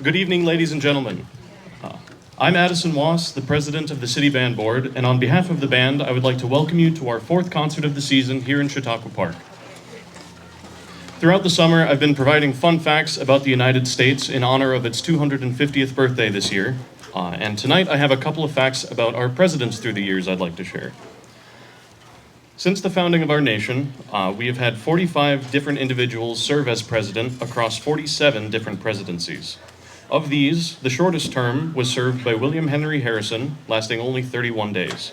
Good evening, ladies and gentlemen. I'm Addison Wass, the president of the City Band Board, and on behalf of the band, I would like to welcome you to our fourth concert of the season here in Chautauqua Park. Throughout the summer, I've been providing fun facts about the United States in honor of its 250th birthday this year, and tonight I have a couple of facts about our presidents through the years I'd like to share. Since the founding of our nation, we have had 45 different individuals serve as president across 47 different presidencies. Of these, the shortest term was served by William Henry Harrison, lasting only 31 days.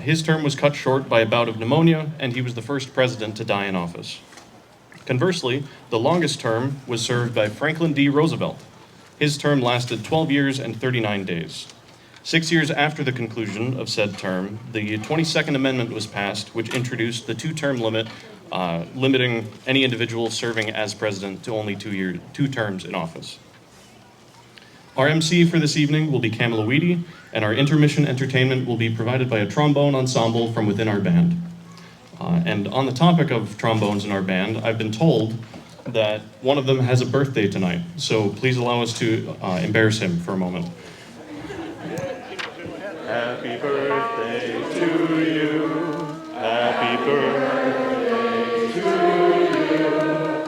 His term was cut short by a bout of pneumonia, and he was the first president to die in office. Conversely, the longest term was served by Franklin D. Roosevelt. His term lasted 12 years and 39 days. 6 years after the conclusion of said term, the 22nd Amendment was passed, which introduced the two-term limit, limiting any individual serving as president to only 2 terms in office. Our MC for this evening will be Kamala Weedy, and our intermission entertainment will be provided by a trombone ensemble from within our band. And on the topic of trombones in our band, I've been told that one of them has a birthday tonight, so please allow us to embarrass him for a moment. Happy birthday to you, happy birthday to you, happy birthday dear Anna,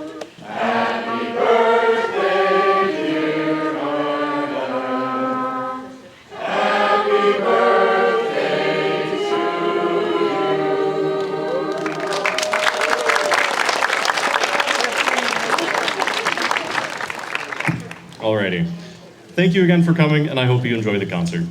happy birthday to you. Alrighty, thank you again for coming, and I hope you enjoy the concert.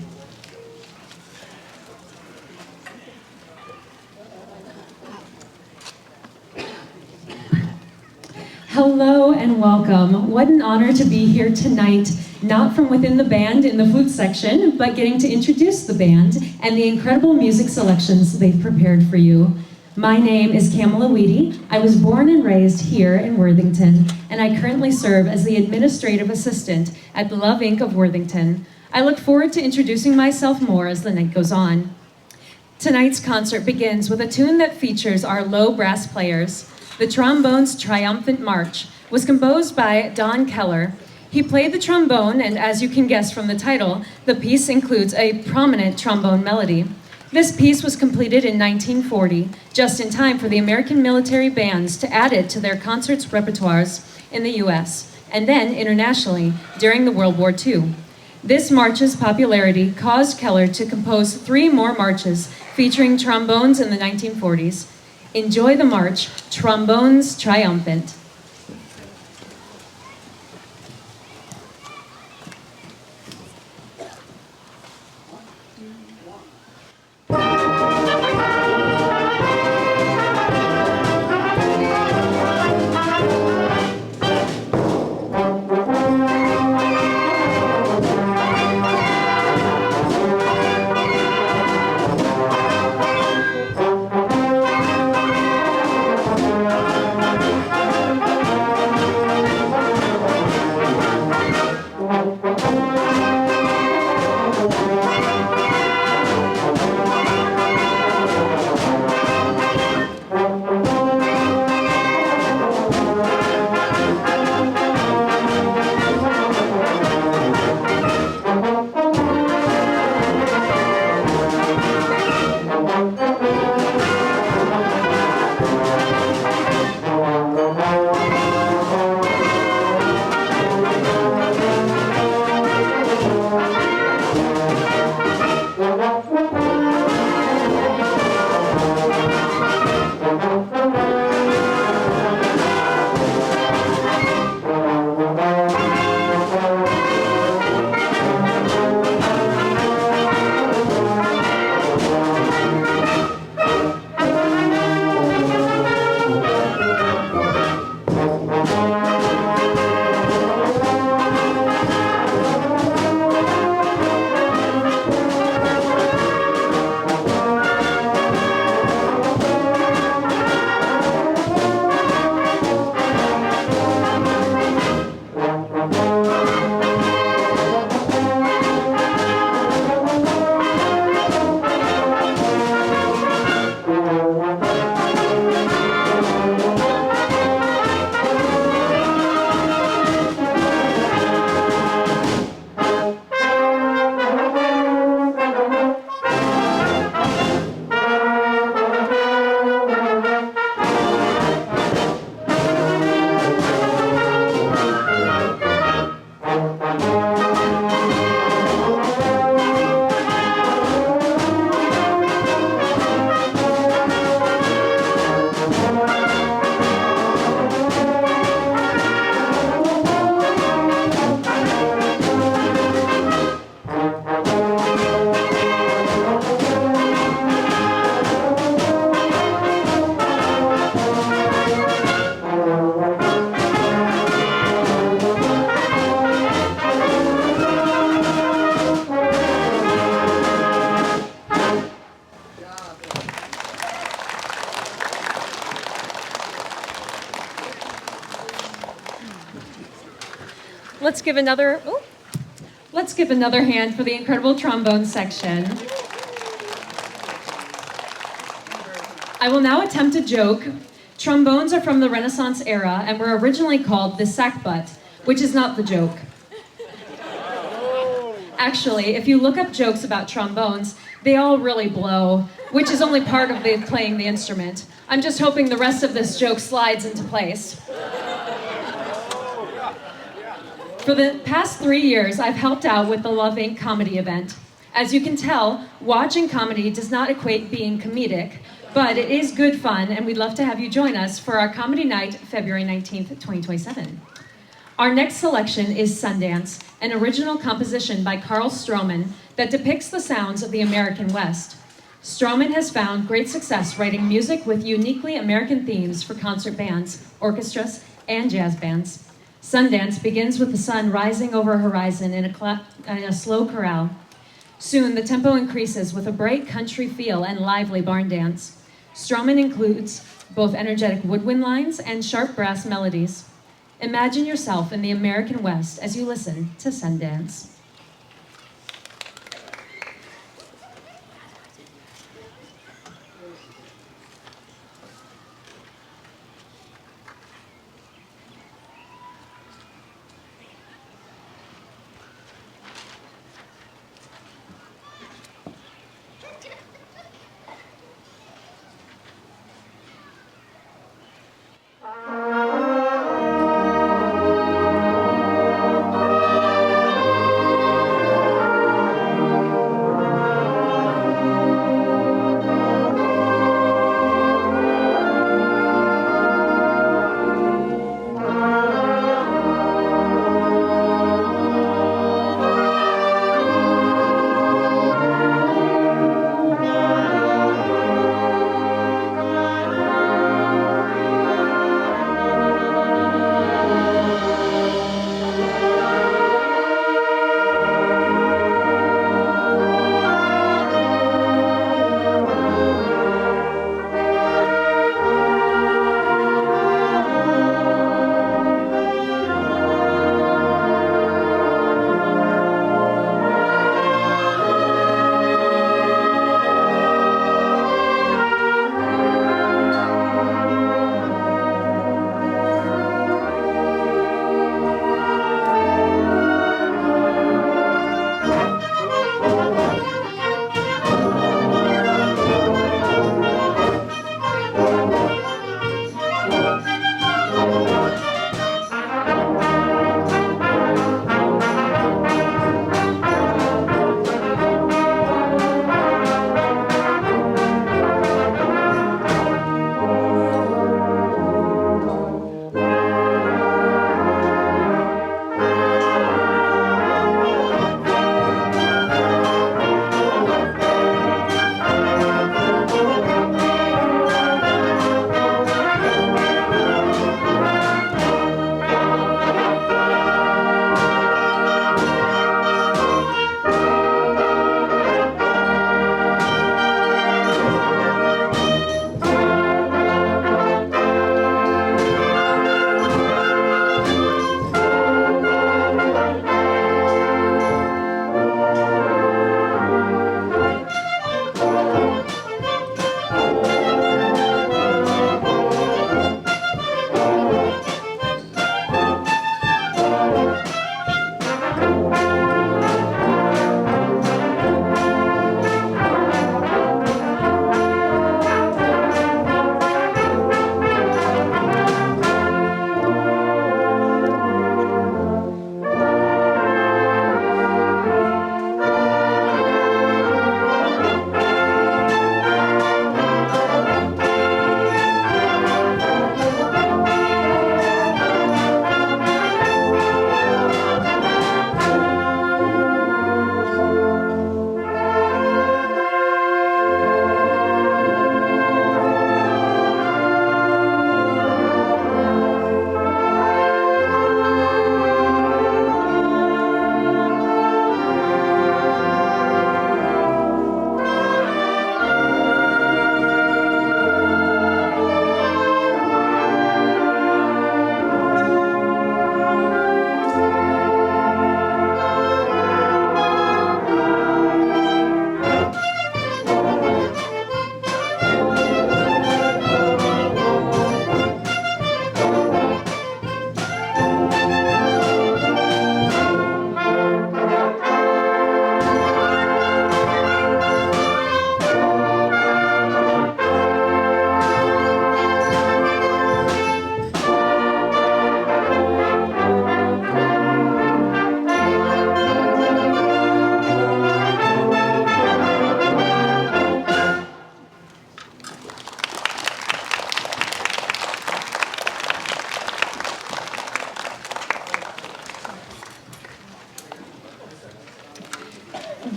Hello and welcome. What an honor to be here tonight, not from within the band in the flute section, but getting to introduce the band and the incredible music selections they've prepared for you. My name is Kamala Weedy. I was born and raised here in Worthington, and I currently serve as the administrative assistant at the Love Inc. of Worthington. I look forward to introducing myself more as the night goes on. Tonight's concert begins with a tune that features our low brass players. The Trombone's Triumphant March was composed by Don Keller. He played the trombone, and as you can guess from the title, the piece includes a prominent trombone melody. This piece was completed in 1940, just in time for the American military bands to add it to their concerts repertoires in the US, and then internationally during the World War II. This march's popularity caused Keller to compose 3 more marches featuring trombones in the 1940s. Enjoy the march, Trombones Triumphant. let's give another hand for the incredible trombone section. I will now attempt a joke. Trombones are from the Renaissance era and were originally called the sackbut, which is not the joke. Actually, if you look up jokes about trombones, they all really blow, which is only part of playing the instrument. I'm just hoping the rest of this joke slides into place. For the past 3 years, I've helped out with the Love Inc. comedy event. As you can tell, watching comedy does not equate being comedic, but it is good fun, and we'd love to have you join us for our comedy night, February 19th, 2027. Our next selection is Sundance, an original composition by Carl Stroman that depicts the sounds of the American West. Stroman has found great success writing music with uniquely American themes for concert bands, orchestras, and jazz bands. Sundance begins with the sun rising over a horizon in a slow chorale. Soon, the tempo increases with a bright country feel and lively barn dance. Stroman includes both energetic woodwind lines and sharp brass melodies. Imagine yourself in the American West as you listen to Sundance.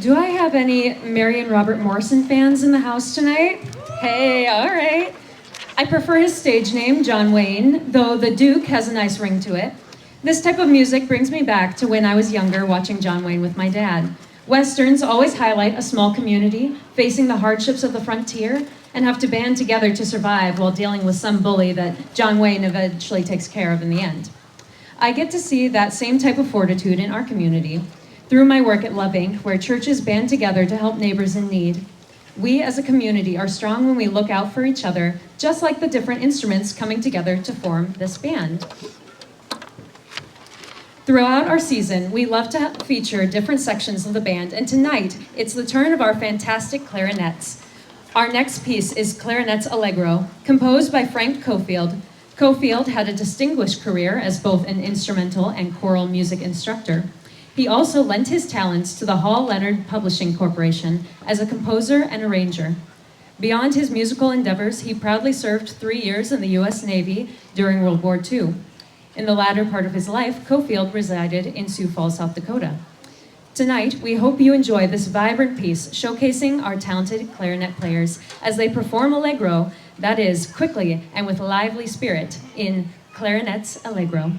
Do I have any Mary and Robert Morrison fans in the house tonight? Hey, all right. I prefer his stage name, John Wayne, though the Duke has a nice ring to it. This type of music brings me back to when I was younger watching John Wayne with my dad. Westerns always highlight a small community facing the hardships of the frontier and have to band together to survive while dealing with some bully that John Wayne eventually takes care of in the end. I get to see that same type of fortitude in our community through my work at Love Inc., where churches band together to help neighbors in need. We as a community are strong when we look out for each other, just like the different instruments coming together to form this band. Throughout our season, we love to feature different sections of the band, and tonight, it's the turn of our fantastic clarinets. Our next piece is Clarinets Allegro, composed by Frank Cofield. Cofield had a distinguished career as both an instrumental and choral music instructor. He also lent his talents to the Hall Leonard Publishing Corporation as a composer and arranger. Beyond his musical endeavors, he proudly served 3 years in the U.S. Navy during World War II. In the latter part of his life, Cofield resided in Sioux Falls, South Dakota. Tonight, we hope you enjoy this vibrant piece showcasing our talented clarinet players as they perform Allegro, that is, quickly and with lively spirit, in Clarinets Allegro.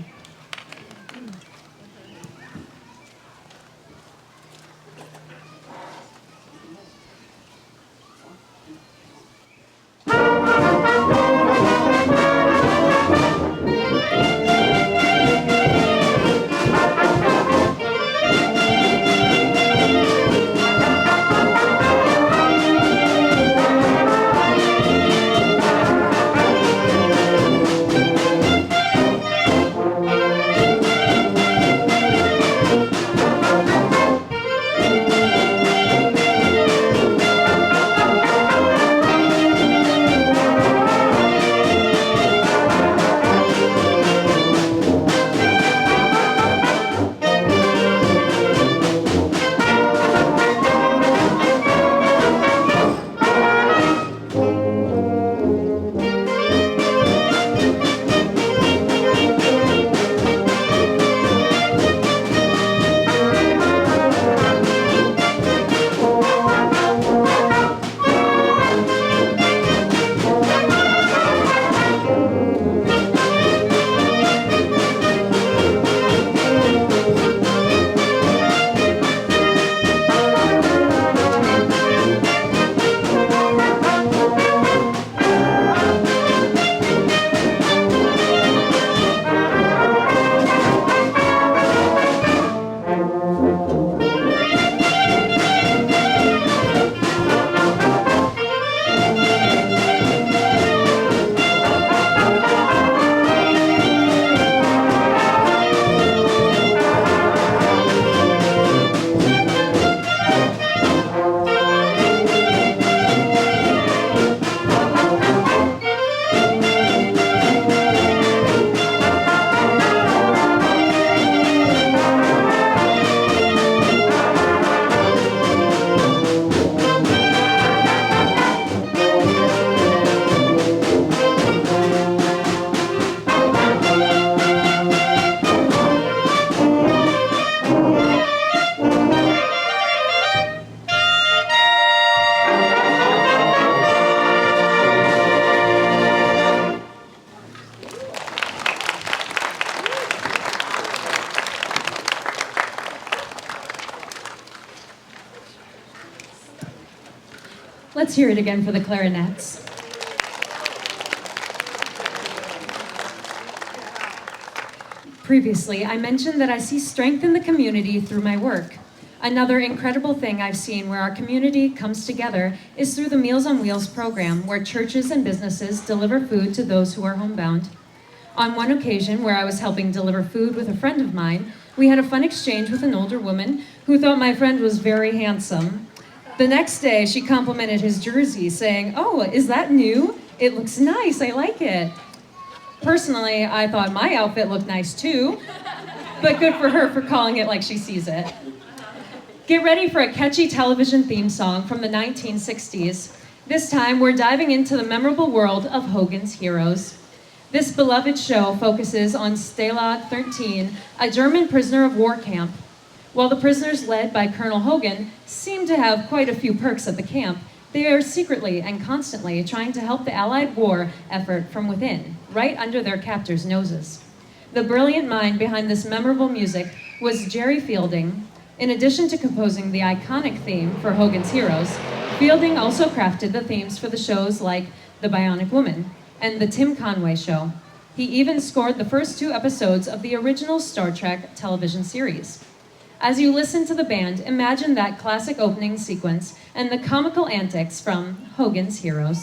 Let's hear it again for the clarinets. Previously, I mentioned that I see strength in the community through my work. Another incredible thing I've seen where our community comes together is through the Meals on Wheels program, where churches and businesses deliver food to those who are homebound. On one occasion, where I was helping deliver food with a friend of mine, we had a fun exchange with an older woman who thought my friend was very handsome. The next day, she complimented his jersey, saying, "Oh, is that new? It looks nice, I like it." Personally, I thought my outfit looked nice too, but good for her for calling it like she sees it. Get ready for a catchy television theme song from the 1960s. This time, we're diving into the memorable world of Hogan's Heroes. This beloved show focuses on Stalag 13, a German prisoner of war camp. While the prisoners led by Colonel Hogan seem to have quite a few perks at the camp, they are secretly and constantly trying to help the Allied war effort from within, right under their captors' noses. The brilliant mind behind this memorable music was Jerry Fielding. In addition to composing the iconic theme for Hogan's Heroes, Fielding also crafted the themes for the shows like The Bionic Woman and The Tim Conway Show. He even scored the first 2 episodes of the original Star Trek television series. As you listen to the band, imagine that classic opening sequence and the comical antics from Hogan's Heroes.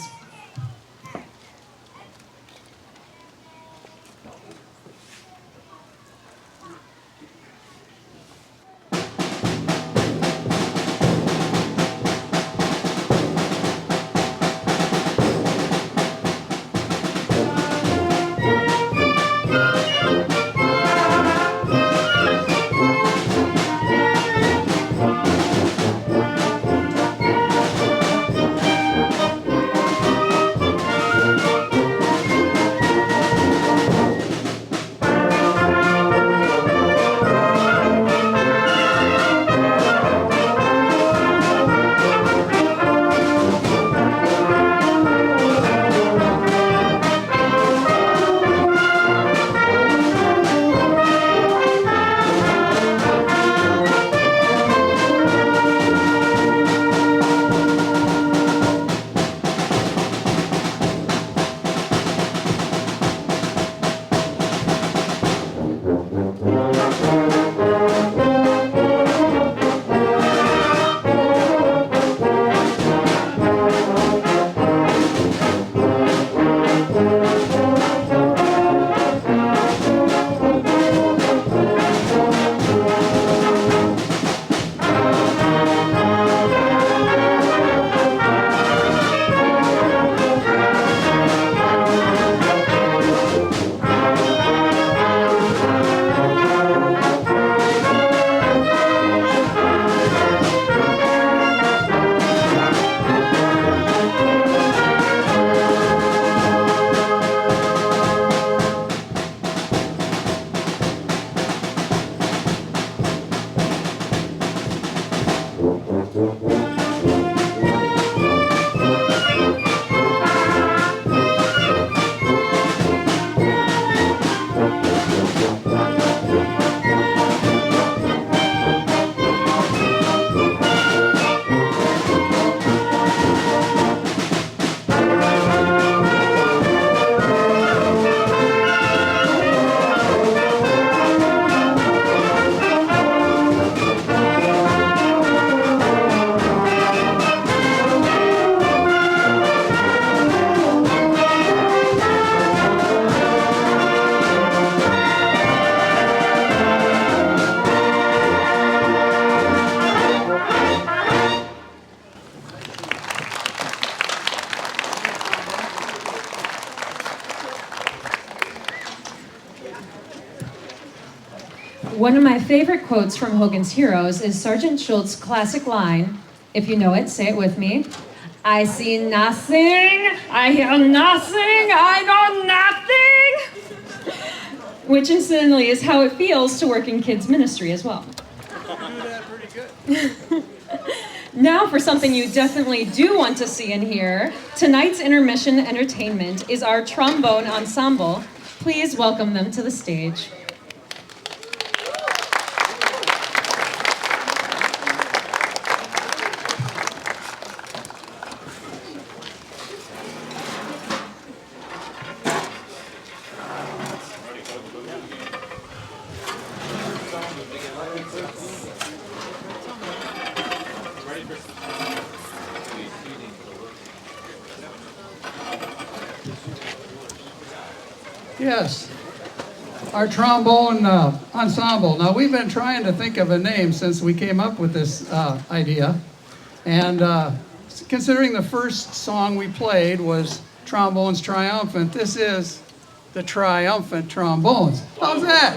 One of my favorite quotes from Hogan's Heroes is Sergeant Schultz's classic line, if you know it, say it with me. I see nothing, I hear nothing, I know nothing! Which incidentally is how it feels to work in kids ministry as well. You do that pretty good. Now for something you definitely do want to see and hear. Tonight's intermission entertainment is our trombone ensemble. Please welcome them to the stage. Yes, our trombone ensemble. Now, we've been trying to think of a name since we came up with this idea. And considering the first song we played was Trombones Triumphant, this is the Triumphant Trombones. How's that?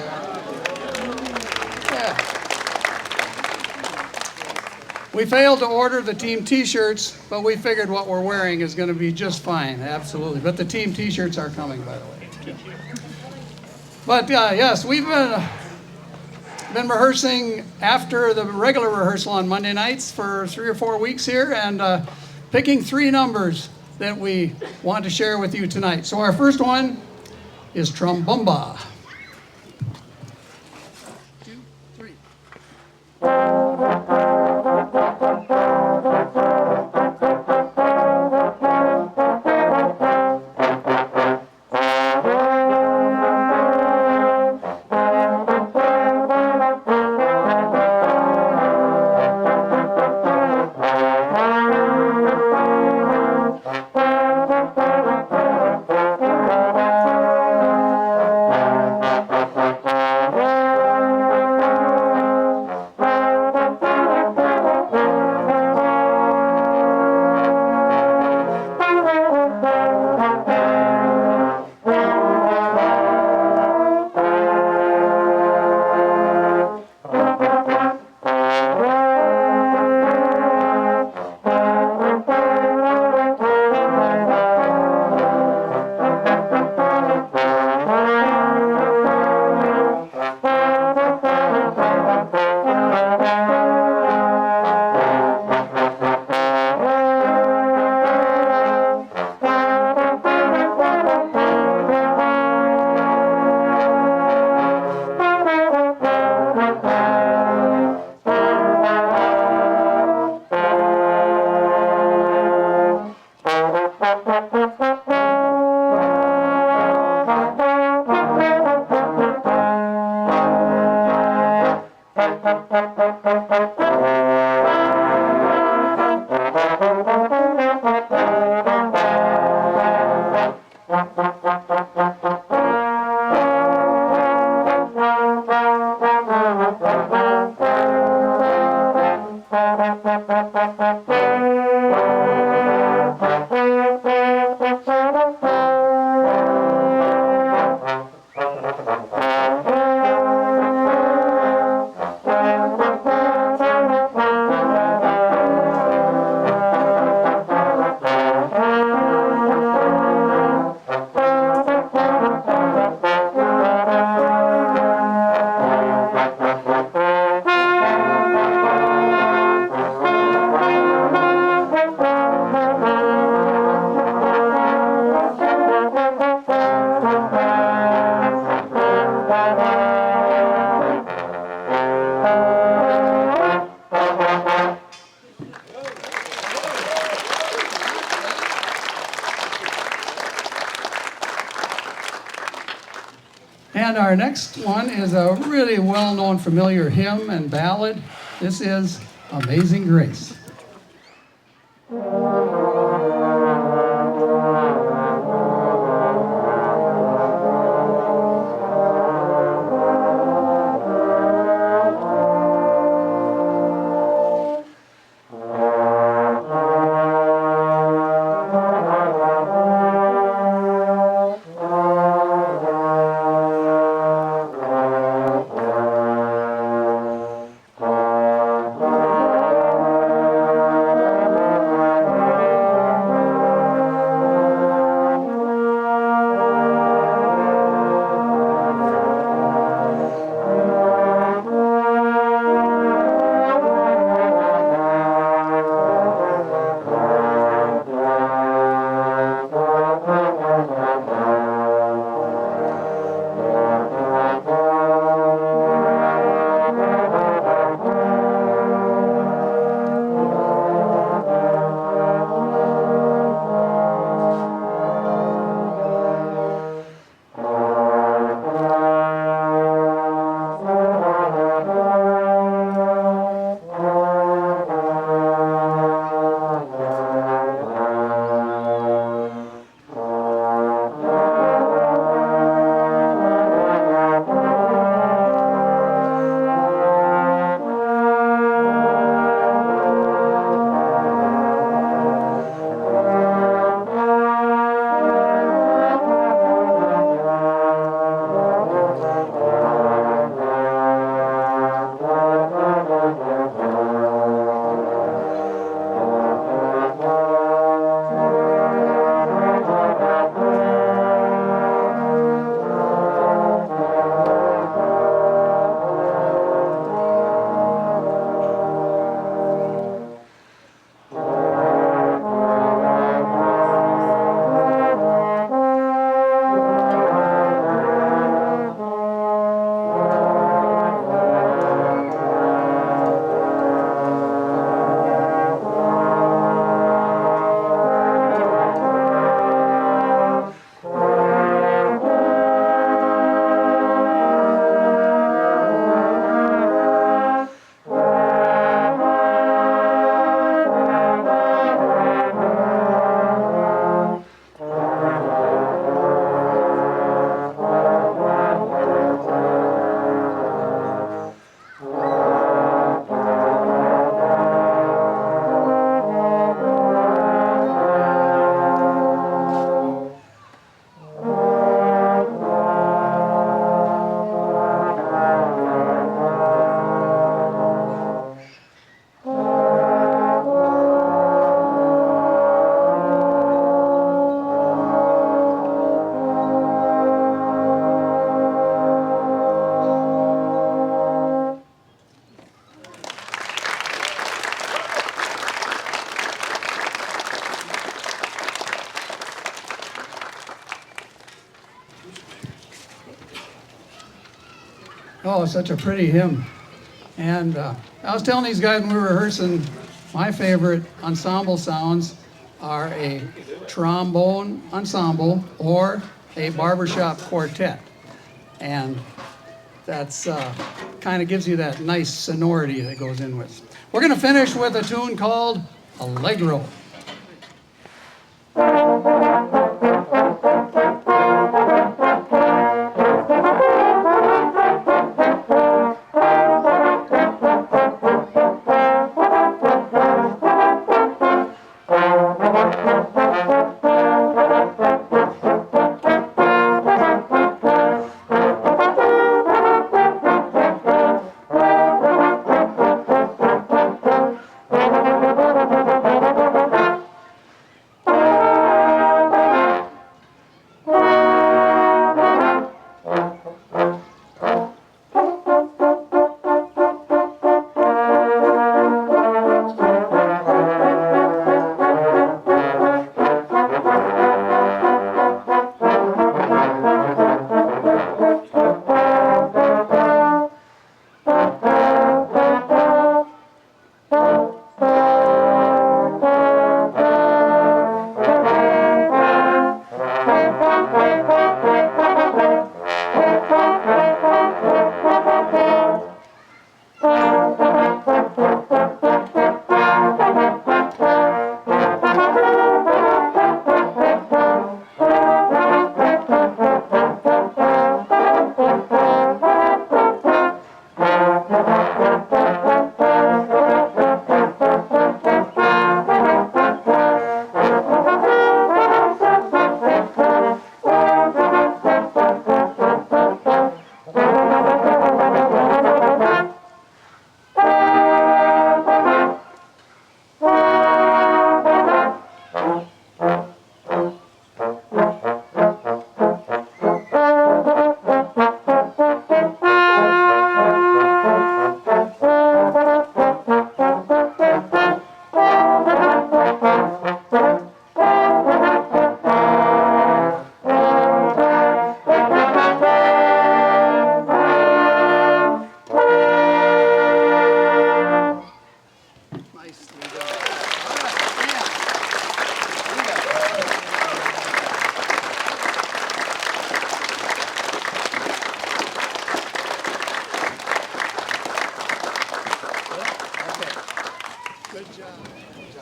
Yeah. We failed to order the team t-shirts, but we figured what we're wearing is going to be just fine, absolutely. But the team t-shirts are coming, by the way. But yes, we've been rehearsing after the regular rehearsal on Monday nights for 3 or 4 weeks here, and picking 3 numbers that we want to share with you tonight. So our first one is Trombomba. 2, 3. And our next one is a really well-known familiar hymn and ballad. This is Amazing Grace. Oh, such a pretty hymn. And I was telling these guys when we were rehearsing, my favorite ensemble sounds are a trombone ensemble or a barbershop quartet. And that's kind of gives you that nice sonority that goes in with. We're going to finish with a tune called Allegro.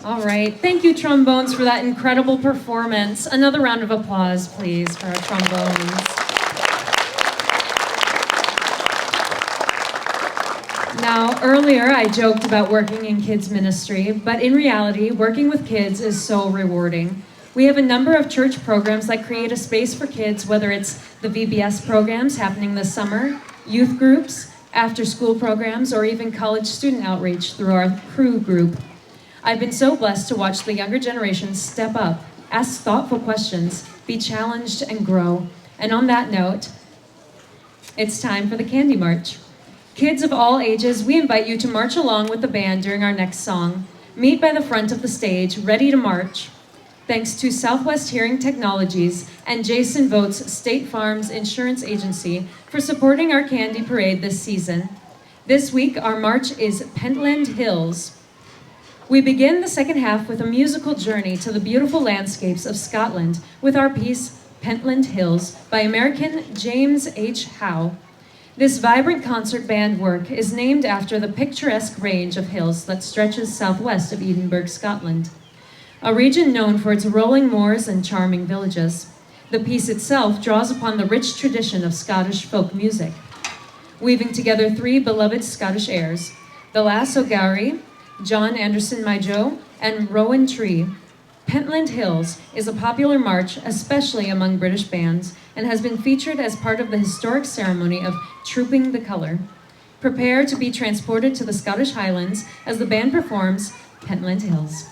All right, thank you, trombones, for that incredible performance. Another round of applause, please, for our trombones. Now, earlier I joked about working in kids ministry, but in reality, working with kids is so rewarding. We have a number of church programs that create a space for kids, whether it's the VBS programs happening this summer, youth groups, after-school programs, or even college student outreach through our Crew group. I've been so blessed to watch the younger generation step up, ask thoughtful questions, be challenged, and grow. And on that note, it's time for the Candy March. Kids of all ages, we invite you to march along with the band during our next song. Meet by the front of the stage, ready to march. Thanks to Southwest Hearing Technologies and Jason Votes State Farm's Insurance Agency for supporting our Candy Parade this season. This week, our march is Pentland Hills. We begin the second half with a musical journey to the beautiful landscapes of Scotland with our piece, Pentland Hills, by American James H. Howe. This vibrant concert band work is named after the picturesque range of hills that stretches southwest of Edinburgh, Scotland, a region known for its rolling moors and charming villages. The piece itself draws upon the rich tradition of Scottish folk music, weaving together three beloved Scottish airs, the Lass O'Gowrie, John Anderson My Jo, and Rowan Tree. Pentland Hills is a popular march, especially among British bands, and has been featured as part of the historic ceremony of Trooping the Colour. Prepare to be transported to the Scottish Highlands as the band performs Pentland Hills.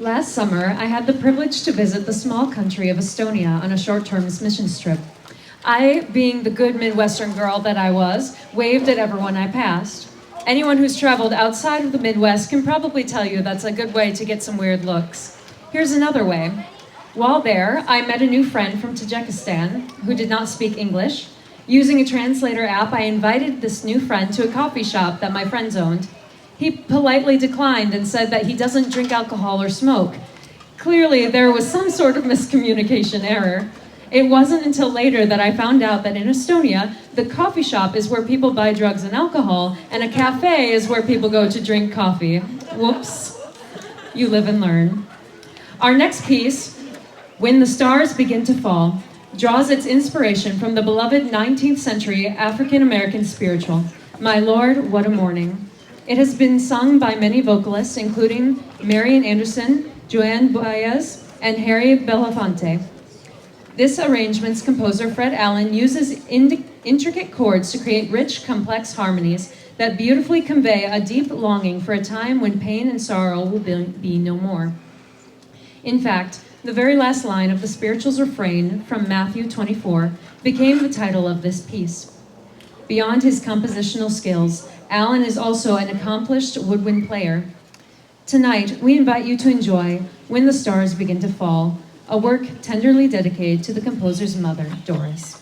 Last summer, I had the privilege to visit the small country of Estonia on a short-term missions trip. I, being the good Midwestern girl that I was, waved at everyone I passed. Anyone who's traveled outside of the Midwest can probably tell you that's a good way to get some weird looks. Here's another way. While there, I met a new friend from Tajikistan who did not speak English. Using a translator app, I invited this new friend to a coffee shop that my friends owned. He politely declined and said that he doesn't drink alcohol or smoke. Clearly, there was some sort of miscommunication error. It wasn't until later that I found out that in Estonia, the coffee shop is where people buy drugs and alcohol, and a cafe is where people go to drink coffee. Whoops. You live and learn. Our next piece, When the Stars Begin to Fall, draws its inspiration from the beloved 19th century African-American spiritual, My Lord, What a Morning. It has been sung by many vocalists, including Marian Anderson, Joanne Baez, and Harry Belafonte. This arrangement's composer, Fred Allen, uses intricate chords to create rich, complex harmonies that beautifully convey a deep longing for a time when pain and sorrow will be no more. In fact, the very last line of the spiritual's refrain from Matthew 24 became the title of this piece. Beyond his compositional skills, Allen is also an accomplished woodwind player. Tonight, we invite you to enjoy When the Stars Begin to Fall, a work tenderly dedicated to the composer's mother, Doris.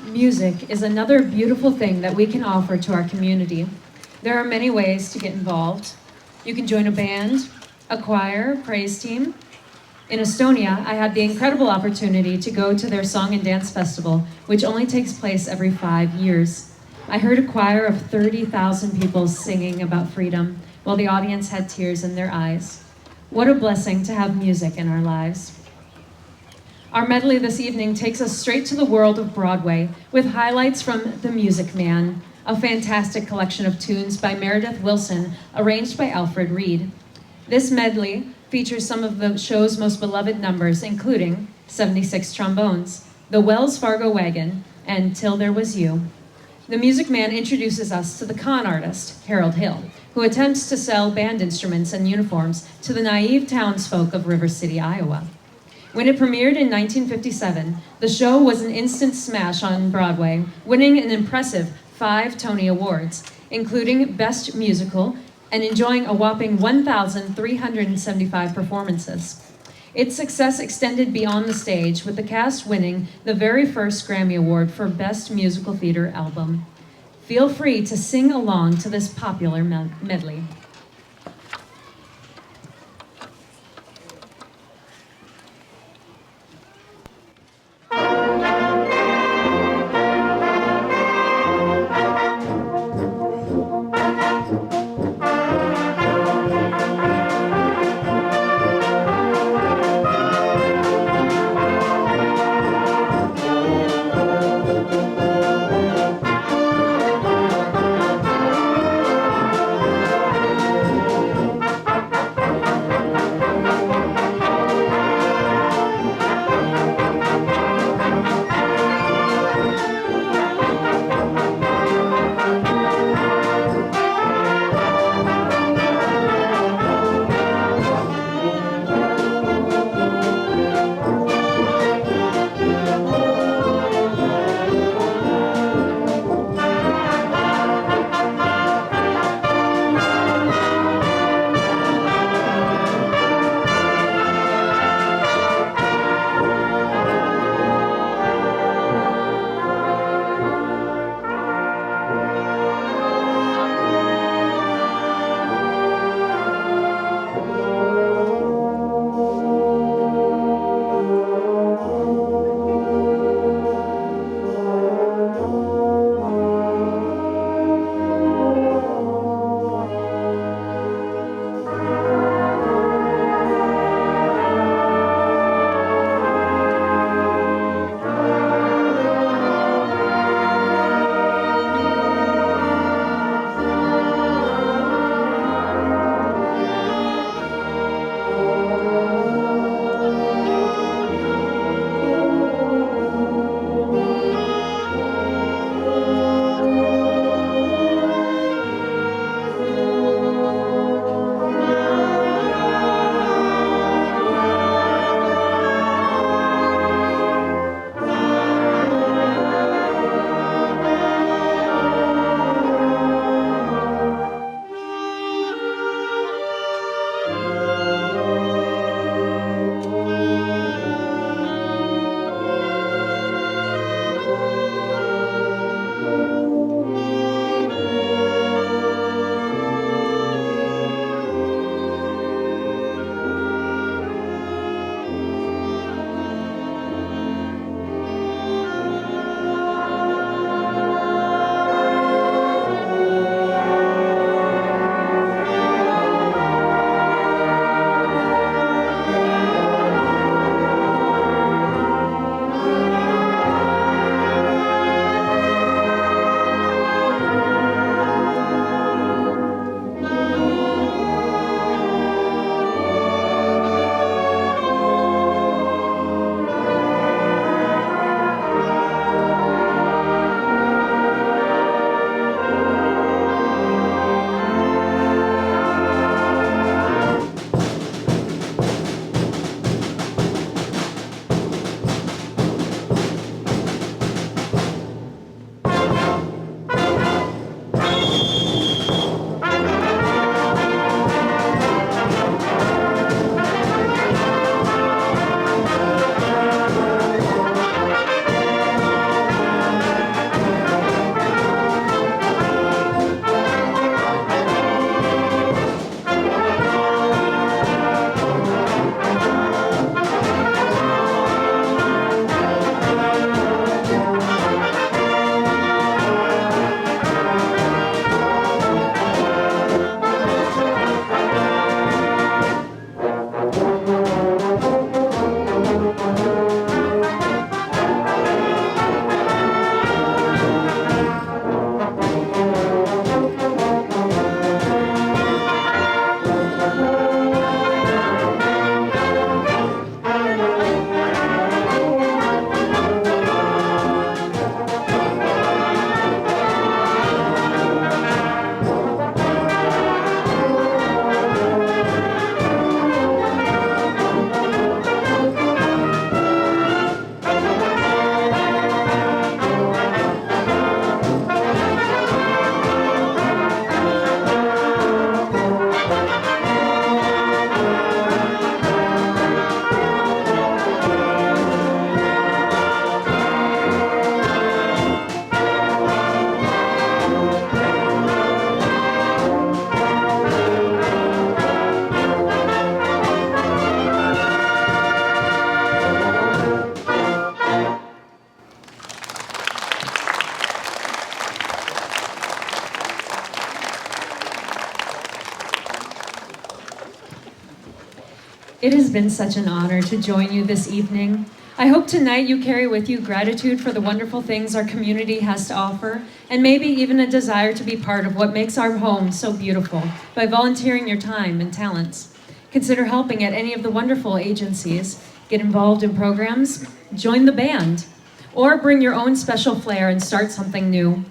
Music is another beautiful thing that we can offer to our community. There are many ways to get involved. You can join a band, a choir, praise team. In Estonia, I had the incredible opportunity to go to their Song and Dance Festival, which only takes place every 5 years. I heard a choir of 30,000 people singing about freedom, while the audience had tears in their eyes. What a blessing to have music in our lives. Our medley this evening takes us straight to the world of Broadway with highlights from The Music Man, a fantastic collection of tunes by Meredith Wilson, arranged by Alfred Reed. This medley features some of the show's most beloved numbers, including 76 Trombones, The Wells Fargo Wagon, and Till There Was You. The Music Man introduces us to the con artist, Harold Hill, who attempts to sell band instruments and uniforms to the naive townsfolk of River City, Iowa. When it premiered in 1957, the show was an instant smash on Broadway, winning an impressive 5 Tony Awards, including Best Musical, and enjoying a whopping 1,375 performances. Its success extended beyond the stage, with the cast winning the very first Grammy Award for Best Musical Theater Album. Feel free to sing along to this popular medley. It has been such an honor to join you this evening. I hope tonight you carry with you gratitude for the wonderful things our community has to offer, and maybe even a desire to be part of what makes our home so beautiful by volunteering your time and talents. Consider helping at any of the wonderful agencies, get involved in programs, join the band, or bring your own special flair and start something new.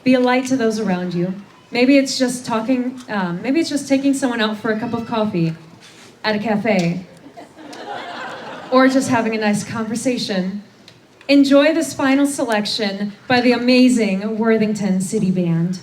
Be a light to those around you. Maybe it's just taking someone out for a cup of coffee at a cafe, or just having a nice conversation. Enjoy this final selection by the amazing Worthington City Band.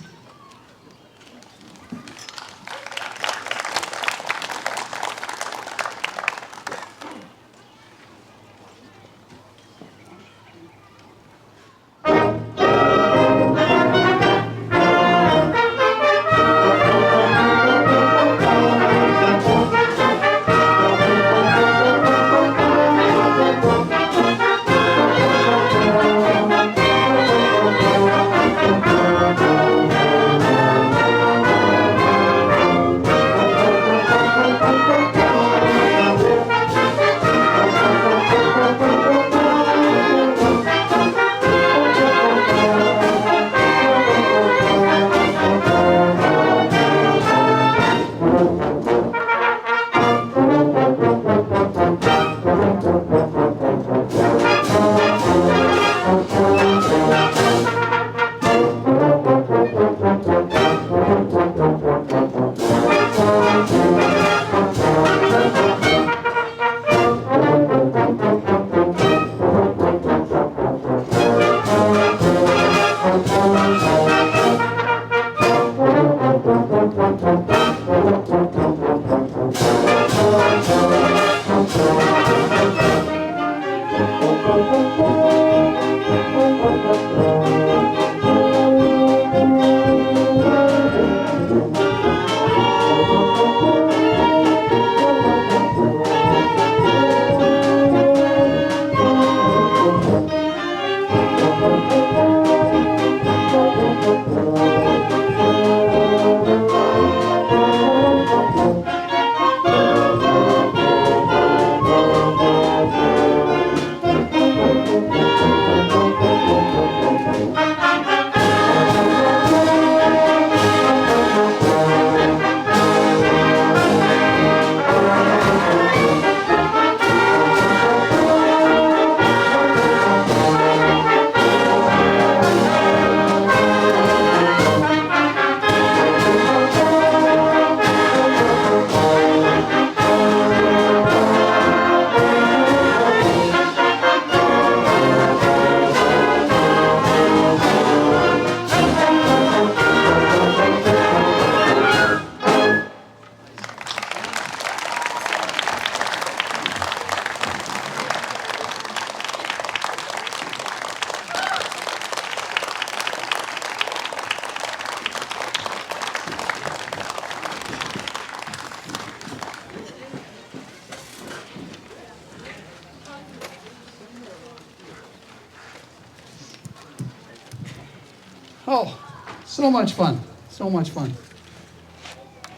Oh, so much fun, so much fun.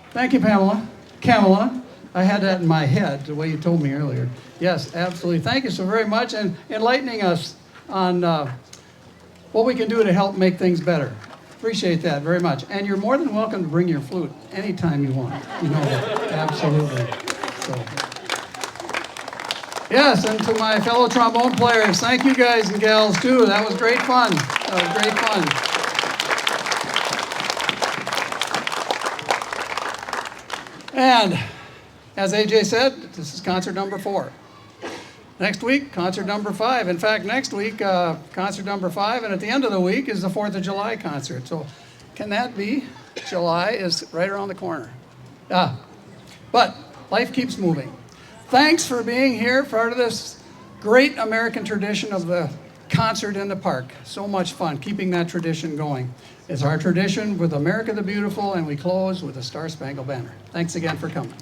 Thank you, Pamela. Kamala, I had that in my head, the way you told me earlier. Yes, absolutely. Thank you so very much, and enlightening us on what we can do to help make things better. Appreciate that very much. And you're more than welcome to bring your flute anytime you want. You know that, absolutely. So. Yes, and to my fellow trombone players, thank you guys and gals too. That was great fun. That was great fun. And as AJ said, this is concert number 4. Next week, concert number 5. In fact, next week, concert number 5, and at the end of the week is the 4th of July concert. So can that be? July is right around the corner. But life keeps moving. Thanks for being here, part of this great American tradition of the concert in the park. So much fun, keeping that tradition going. It's our tradition with America the Beautiful, and we close with the Star Spangled Banner. Thanks again for coming.